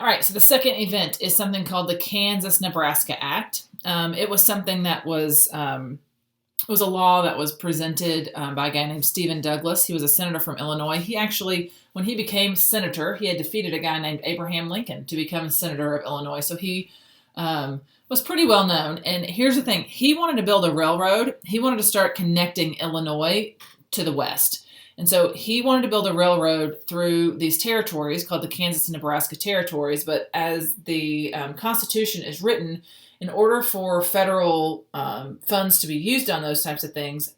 All right, so the second event is something called the Kansas-Nebraska Act. It was something that was a law that was presented by a guy named Stephen Douglas. He was a senator from Illinois. He actually, when he became senator, he had defeated a guy named Abraham Lincoln to become senator of Illinois. So he was pretty well known. And here's the thing. He wanted to build a railroad. He wanted to start connecting Illinois to the West. And so he wanted to build a railroad through these territories called the Kansas and Nebraska territories. But as the Constitution is written, in order for federal funds to be used on those types of things,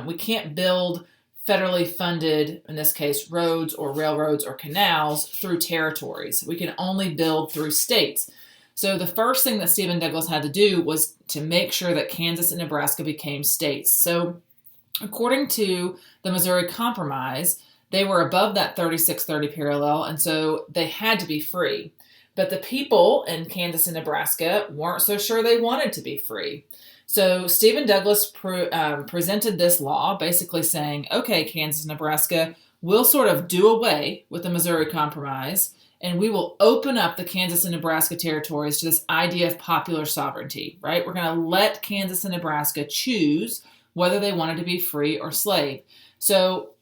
we can't build federally funded, in this case, roads or railroads or canals through territories. We can only build through states. So the first thing that Stephen Douglas had to do was to make sure that Kansas and Nebraska became states. So according to the Missouri Compromise, they were above that 3630 parallel, and so they had to be free. But the people in Kansas and Nebraska weren't so sure they wanted to be free. So Stephen Douglas presented this law basically saying, okay, Kansas and Nebraska, we'll sort of do away with the Missouri Compromise, and we will open up the Kansas and Nebraska territories to this idea of popular sovereignty, right? We're going to let Kansas and Nebraska choose whether they wanted to be free or slave. So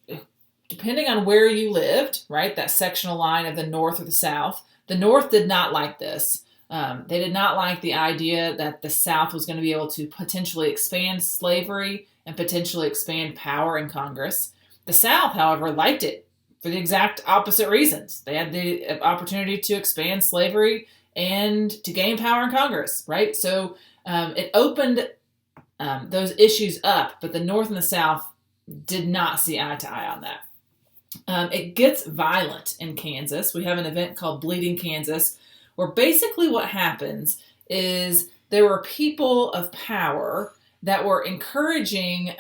depending on where you lived, right, that sectional line of the North or the South, the North did not like this. They did not like the idea that the South was going to be able to potentially expand slavery and potentially expand power in Congress. The South, however, liked it for the exact opposite reasons. They had the opportunity to expand slavery and to gain power in Congress, right? So it opened those issues up, but the North and the South did not see eye to eye on that. It gets violent in Kansas. We have an event called Bleeding Kansas, where basically what happens is there were people of power that were encouraging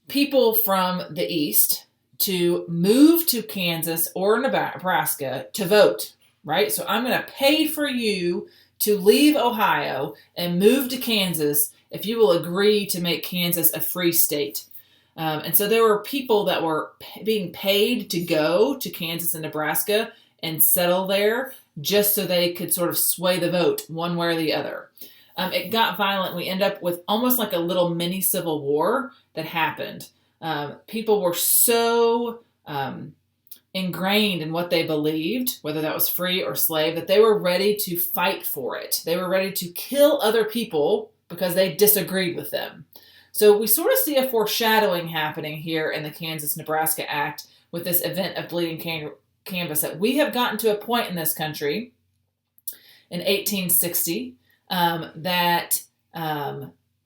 people from the East to move to Kansas or Nebraska to vote, right? So I'm going to pay for you to leave Ohio and move to Kansas if you will agree to make Kansas a free state. And so there were people that were being paid to go to Kansas and Nebraska and settle there just so they could sort of sway the vote one way or the other. It got violent. We end up with almost like a little mini civil war that happened. People were so ingrained in what they believed, whether that was free or slave, that they were ready to fight for it. They were ready to kill other people because they disagreed with them. So we sort of see a foreshadowing happening here in the Kansas-Nebraska Act with this event of Bleeding Kansas, that we have gotten to a point in this country in 1860 that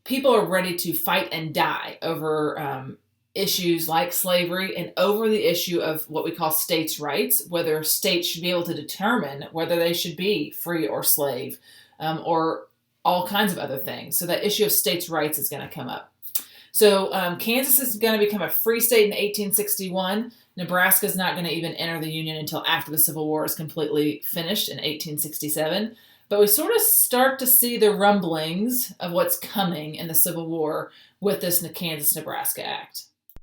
people are ready to fight and die over issues like slavery and over the issue of what we call states' rights, whether states should be able to determine whether they should be free or slave, or all kinds of other things. So that issue of states' rights is going to come up. So Kansas is going to become a free state in 1861. Nebraska is not going to even enter the Union until after the Civil War is completely finished in 1867. But we sort of start to see the rumblings of what's coming in the Civil War with this Kansas-Nebraska Act.